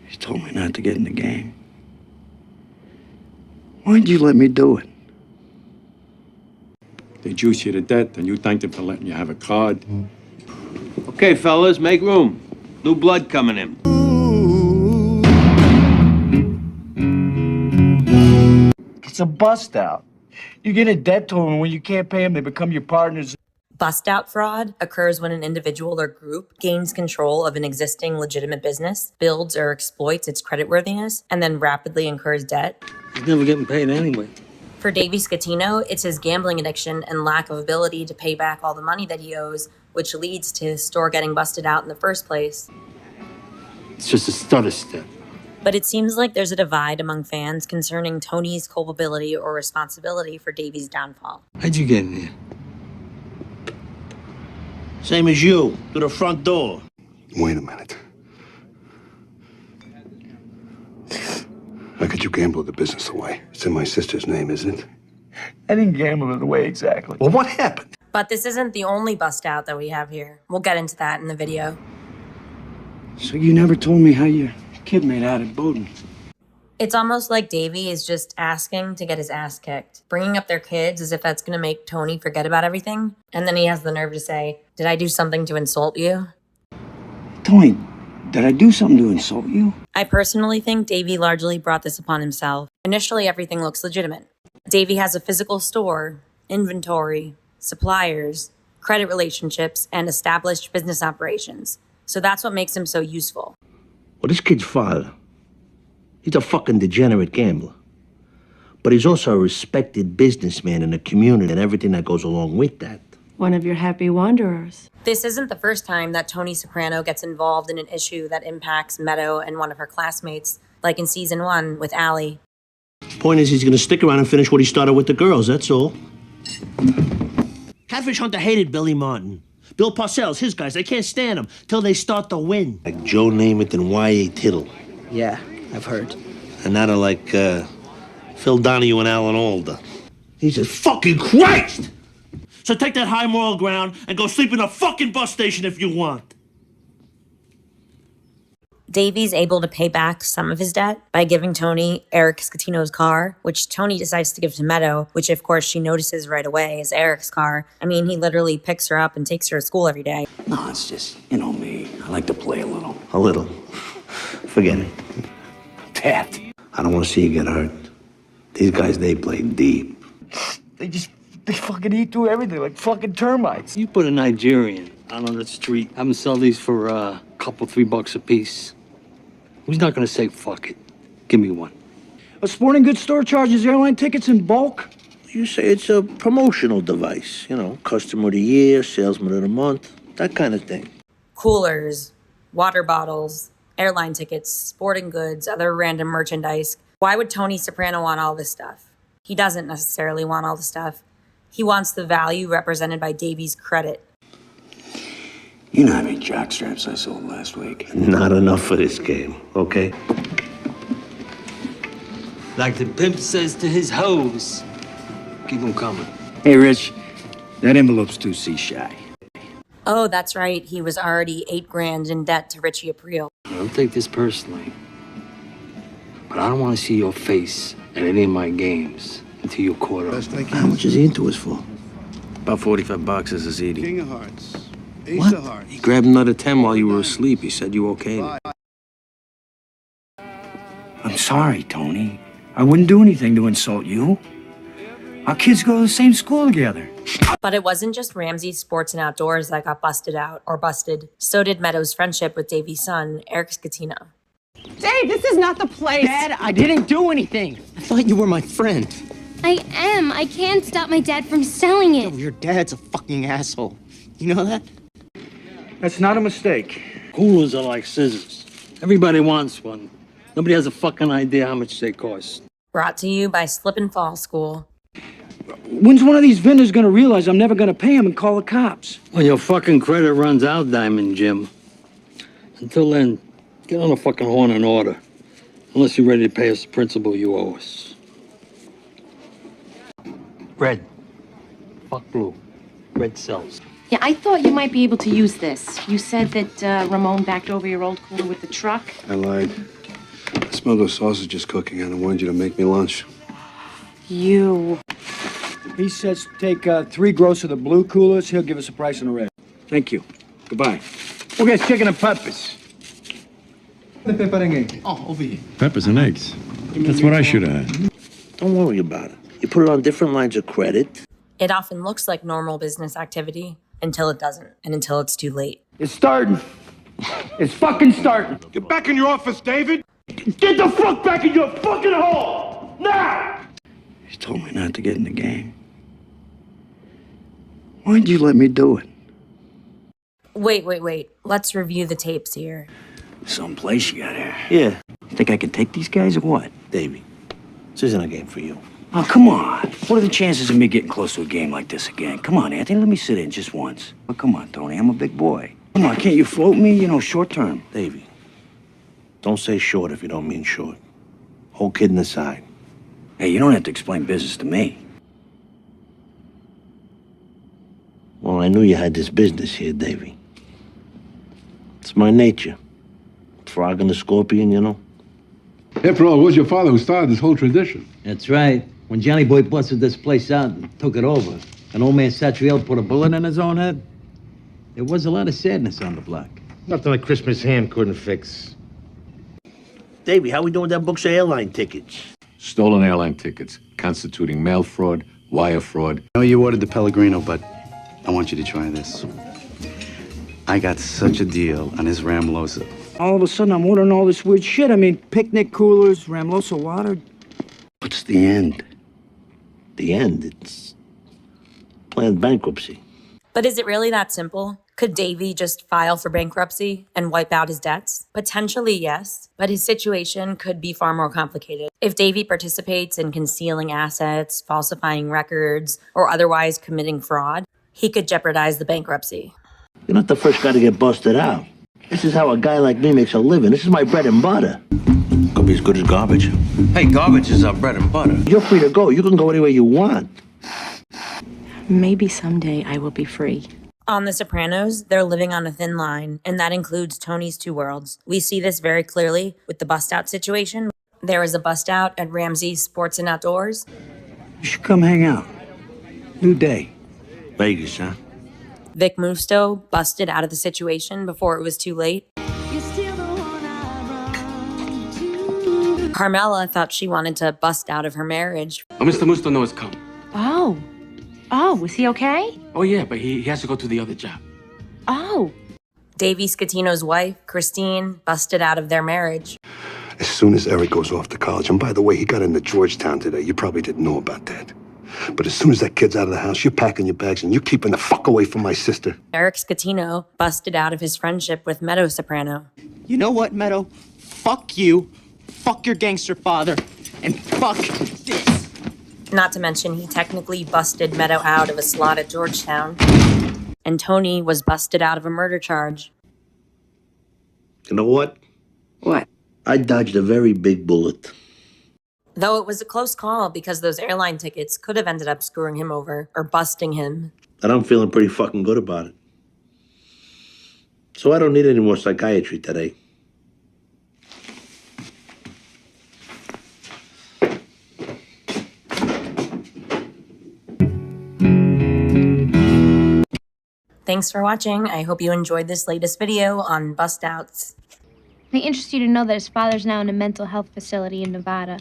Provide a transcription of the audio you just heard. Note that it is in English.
You told me not to get in the game. Why'd you let me do it? They juice you to death, and you thank them for letting you have a card. Okay, fellas, make room. New blood coming in. It's a bust-out. You get in debt to them, and when you can't pay them, they become your partners. Bust-out fraud occurs when an individual or group gains control of an existing legitimate business, builds or exploits its creditworthiness, and then rapidly incurs debt. He's never getting paid anyway. For Davey Scatino, it's his gambling addiction and lack of ability to pay back all the money that he owes, which leads to his store getting busted out in the first place. It's just a stutter step. But it seems like there's a divide among fans concerning Tony's culpability or responsibility for Davey's downfall. How'd you get in here? Same as you, through the front door. Wait a minute. How could you gamble the business away? It's in my sister's name, isn't it? I didn't gamble it away exactly. Well, what happened? But this isn't the only bust-out that we have here. We'll get into that in the video. So you never told me how your kid made out at Bowden. It's almost like Davey is just asking to get his ass kicked, bringing up their kids as if that's going to make Tony forget about everything. And then he has the nerve to say, "Did I do something to insult you?" Tony, did I do something to insult you? I personally think Davey largely brought this upon himself. Initially, everything looks legitimate. Davey has a physical store, inventory, suppliers, credit relationships, and established business operations. So that's what makes him so useful. Well, this kid's father, he's a fucking degenerate gambler. But he's also a respected businessman in the community and everything that goes along with that. One of your happy wanderers. This isn't the first time that Tony Soprano gets involved in an issue that impacts Meadow and one of her classmates, like in season 1 with Allie. Point is, he's gonna stick around and finish what he started with the girls, that's all. Catfish Hunter hated Billy Martin. Bill Parcells, his guys, they can't stand him till they start to win. Like Joe Namath and Y.A. Tittle. Yeah, I've heard. And now they're like Phil Donahue and Alan Alda. He says, fucking Christ! So take that high moral ground and go sleep in a fucking bus station if you want. Davey's able to pay back some of his debt by giving Tony Eric Scatino's car, which Tony decides to give to Meadow, which of course she notices right away is Eric's car. I mean, he literally picks her up and takes her to school every day. No, it's just, you know me. I like to play a little. A little. Forget it. Dad. I don't want to see you get hurt. These guys, they play deep. They fucking eat through everything like fucking termites. You put a Nigerian out on the street, have him sell these for a couple, $3 a piece. Who's not gonna say fuck it? Give me one. A sporting goods store charges airline tickets in bulk? You say it's a promotional device. You know, customer of the year, salesman of the month, that kind of thing. Coolers, water bottles, airline tickets, sporting goods, other random merchandise. Why would Tony Soprano want all this stuff? He doesn't necessarily want all the stuff. He wants the value represented by Davey's credit. You know how many jockstraps I sold last week? Not enough for this game, okay? Like the pimp says to his hoes, keep them coming. Hey, Rich, that envelope's 2C shy. Oh, that's right. He was already $8,000 in debt to Richie Aprile. I don't take this personally, but I don't want to see your face at any of my games until you're caught up. How much is he into us for? About $45 is his eating. King of Hearts. Ace What? of Hearts. He grabbed another 10 while you were asleep. He said you okayed it. I'm sorry, Tony. I wouldn't do anything to insult you. Our kids go to the same school together. But it wasn't just Ramsey's Sports and Outdoors that got busted out or busted. So did Meadow's friendship with Davey's son, Eric Scatino. Dave, this is not the place. Dad, I didn't do anything. I thought you were my friend. I am. I can't stop my dad from selling it. Yo, your dad's a fucking asshole. You know that? That's not a mistake. Coolers are like scissors. Everybody wants one. Nobody has a fucking idea how much they cost. Brought to you by Slip and Fall School. When's one of these vendors gonna realize I'm never gonna pay him and call the cops? When your fucking credit runs out, Diamond Jim. Until then, get on the fucking horn and order. Unless you're ready to pay us the principal you owe us. Red. Fuck blue. Red sells. Yeah, I thought you might be able to use this. You said that Ramon backed over your old cooler with the truck. I lied. I smell those sausages cooking and I wanted you to make me lunch. You. He says take 3 gross of the blue coolers. He'll give us a price on the red. Thank you. Goodbye. We'll get chicken and peppers. Oh, over here. Peppers and eggs. That's what I should have had. Don't worry about it. You put it on different lines of credit. It often looks like normal business activity until it doesn't, and until it's too late. It's starting. It's fucking starting. Get back in your office, David! Get the fuck back in your fucking hole! Now! He told me not to get in the game. Why'd you let me do it? Wait. Let's review the tapes here. Someplace you got here. Yeah, You think I can take these guys or what? Davey. This isn't a game for you. Oh, come on. What are the chances of me getting close to a game like this again? Come on, Anthony, let me sit in just once. Oh, come on, Tony, I'm a big boy. Come on, can't you float me? You know, short term. Davey, don't say short if you don't mean short. Whole kidding aside. Hey, you don't have to explain business to me. Well, I knew you had this business here, Davey. It's my nature. Frog and the scorpion, you know? After all, it was your father who started this whole tradition. That's right. When Johnny Boy busted this place out and took it over, and old man Satriel put a bullet in his own head, there was a lot of sadness on the block. Nothing like Christmas ham couldn't fix. Davey, how we doing with that books of airline tickets? Stolen airline tickets, constituting mail fraud, wire fraud. I know you ordered the Pellegrino, but I want you to try this. I got such a deal on this Ramlosa. All of a sudden, I'm ordering all this weird shit. I mean, picnic coolers, Ramlosa water. What's the end? The end? It's planned bankruptcy. But is it really that simple? Could Davey just file for bankruptcy and wipe out his debts? Potentially, yes, but his situation could be far more complicated. If Davey participates in concealing assets, falsifying records, or otherwise committing fraud, he could jeopardize the bankruptcy. You're not the first guy to get busted out. This is how a guy like me makes a living. This is my bread and butter. Could be as good as garbage. Hey, garbage is our bread and butter. You're free to go. You can go anywhere you want. Maybe someday I will be free. On The Sopranos, they're living on a thin line, and that includes Tony's two worlds. We see this very clearly with the bust-out situation. There was a bust-out at Ramsey's Sports and Outdoors. You should come hang out. New day. Vegas, huh? Vic Musto busted out of the situation before it was too late. Carmela thought she wanted to bust out of her marriage. Oh, Mr. Musto knows come. Oh. Oh, is he okay? Oh, yeah, but he has to go to the other job. Oh. Davey Scatino's wife, Christine, busted out of their marriage. As soon as Eric goes off to college, and by the way, he got into Georgetown today. You probably didn't know about that. But as soon as that kid's out of the house, you're packing your bags and you're keeping the fuck away from my sister. Eric Scatino busted out of his friendship with Meadow Soprano. You know what, Meadow? Fuck you, fuck your gangster father, and fuck this. Not to mention, he technically busted Meadow out of a slot at Georgetown. And Tony was busted out of a murder charge. You know what? What? I dodged a very big bullet. Though it was a close call because those airline tickets could have ended up screwing him over or busting him. And I'm feeling pretty fucking good about it. So I don't need any more psychiatry today. Thanks for watching. I hope you enjoyed this latest video on Bust-Outs. May interest you to know that his father's now in a mental health facility in Nevada.